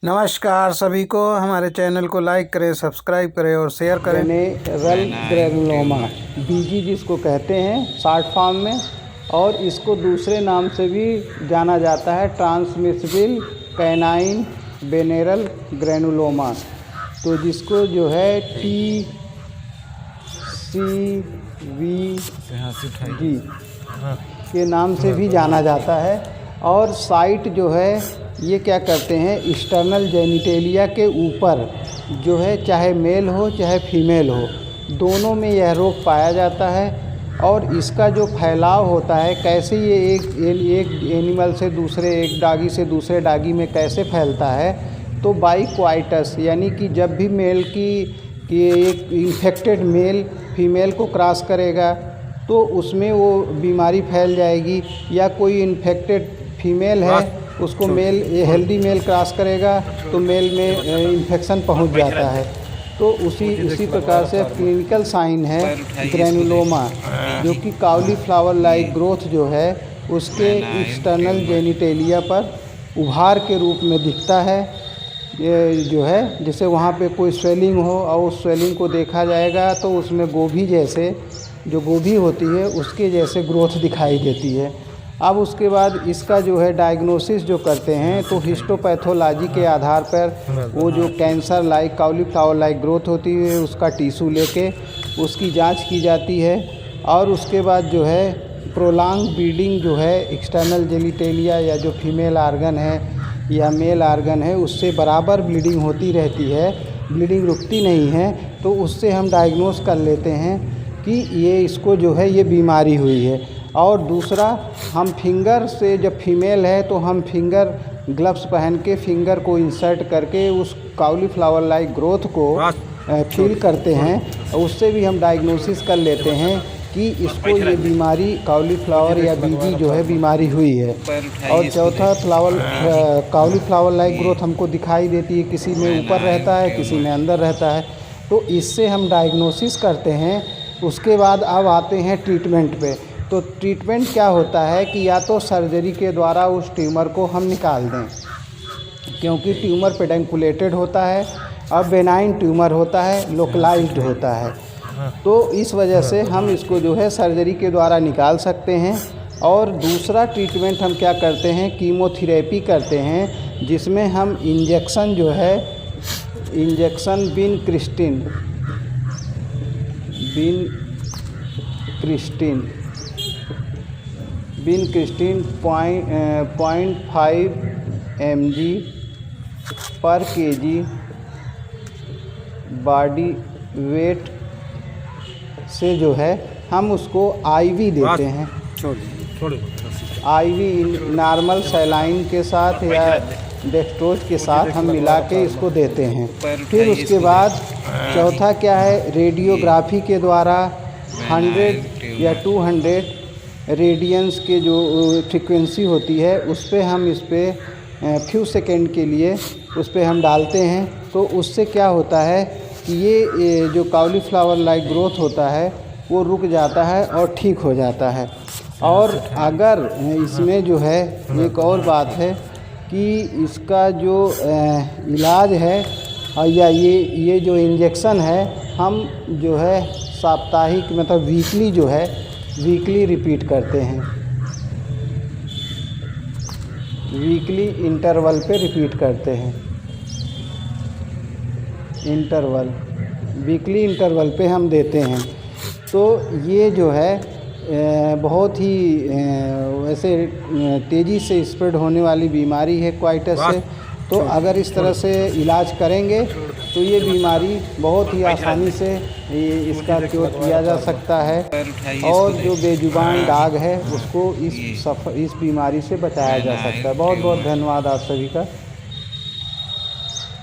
नमस्कार सभी को, हमारे चैनल को लाइक करें, सब्सक्राइब करें और शेयर करें। वेनेरल ग्रैनुलोमा बीजी जिसको कहते हैं शॉर्ट फॉर्म में, और इसको दूसरे नाम से भी जाना जाता है ट्रांसमिसिबल कैनाइन वेनेरल ग्रैनुलोमा। तो जिसको जो है TCVG के नाम से भी जाना जाता है। और साइट जो है ये क्या करते हैं, एक्सटर्नल जेनिटेलिया के ऊपर जो है, चाहे मेल हो चाहे फीमेल हो, दोनों में यह रोग पाया जाता है। और इसका जो फैलाव होता है, कैसे ये एक एनिमल से दूसरे, एक डॉगी से दूसरे डॉगी में कैसे फैलता है, तो बाई क्वाइटस, यानी कि जब भी मेल की एक इन्फेक्टेड मेल फीमेल को क्रॉस करेगा तो उसमें वो बीमारी फैल जाएगी, या कोई इन्फेक्टेड फीमेल है उसको मेल हेल्दी मेल क्रॉस करेगा तो मेल में इन्फेक्शन पहुंच जाता है। तो उसी प्रकार से क्लिनिकल साइन है ग्रैनुलोमा, जो कि कॉलीफ्लावर लाइक ग्रोथ जो है उसके एक्सटर्नल जेनिटेलिया पर उभार के रूप में दिखता है। ये जो है, जैसे वहाँ पे कोई स्वेलिंग हो और उस स्वेलिंग को देखा जाएगा तो उसमें गोभी जैसे, जो गोभी होती है उसके जैसे ग्रोथ दिखाई देती है। अब उसके बाद इसका जो है डायग्नोसिस जो करते हैं, तो हिस्टोपैथोलॉजी के आधार पर वो जो cancer like cauliflower like growth होती है उसका टिश्यू लेके उसकी जांच की जाती है। और उसके बाद जो है प्रोलॉन्ग ब्लीडिंग जो है एक्सटर्नल जेनिटेलिया या जो फीमेल आर्गन है या मेल आर्गन है उससे बराबर ब्लीडिंग होती रहती है, ब्लीडिंग रुकती नहीं है। तो उससे हम डायग्नोस कर लेते हैं कि ये इसको जो है ये बीमारी हुई है। और दूसरा, हम फिंगर से, जब फीमेल है तो हम फिंगर ग्लव्स पहन के फिंगर को इंसर्ट करके उस कॉलीफ्लावर लाइक ग्रोथ को फील करते हैं, और उससे भी हम डायग्नोसिस कर लेते हैं कि इसको ये बीमारी कॉलीफ्लावर या बीजी जो है बीमारी हुई है। और चौथा, कॉलीफ्लावर लाइक ग्रोथ हमको दिखाई देती है, किसी में ऊपर रहता है किसी में अंदर रहता है, तो इससे हम डायग्नोसिस करते हैं। उसके बाद अब आते हैं ट्रीटमेंट पे। तो ट्रीटमेंट क्या होता है कि या तो सर्जरी के द्वारा उस ट्यूमर को हम निकाल दें, क्योंकि ट्यूमर पेडंकुलेटेड होता है और बेनाइन ट्यूमर होता है, लोकलाइज्ड होता है। तो इस वजह से हम इसको जो है सर्जरी के द्वारा निकाल सकते हैं। और दूसरा ट्रीटमेंट हम क्या करते हैं, कीमोथेरेपी करते हैं, जिसमें हम इंजेक्शन जो है, इंजेक्शन विनक्रिस्टिन 0.5 mg पर kg बॉडी वेट से जो है हम उसको आईवी देते हैं। आईवी नॉर्मल सैलाइन के साथ या डेक्सट्रोज के साथ हम मिला के इसको देते हैं। फिर उसके बाद चौथा क्या है, रेडियोग्राफी के द्वारा 100 या 200 रेडियंस के जो फ्रीक्वेंसी होती है उस पर हम इस पर फ्यू सेकेंड के लिए उस पर हम डालते हैं। तो उससे क्या होता है कि ये जो कॉलीफ्लावर लाइक ग्रोथ होता है वो रुक जाता है और ठीक हो जाता है। और अगर इसमें जो है एक और बात है कि इसका जो इलाज है या ये जो इंजेक्शन है, हम जो है साप्ताहिक मतलब वीकली जो है, वीकली रिपीट करते हैं, वीकली इंटरवल पे रिपीट करते हैं। इंटरवल, वीकली इंटरवल पे हम देते हैं। तो ये जो है बहुत ही वैसे तेज़ी से स्प्रेड होने वाली बीमारी है क्वाइटस से। तो अगर इस तरह से इलाज करेंगे तो ये बीमारी बहुत ही आसानी से इसका क्योर किया जा सकता है, और जो बेजुबान डॉग है उसको इस बीमारी से बचाया जा सकता है। बहुत बहुत धन्यवाद आप सभी का।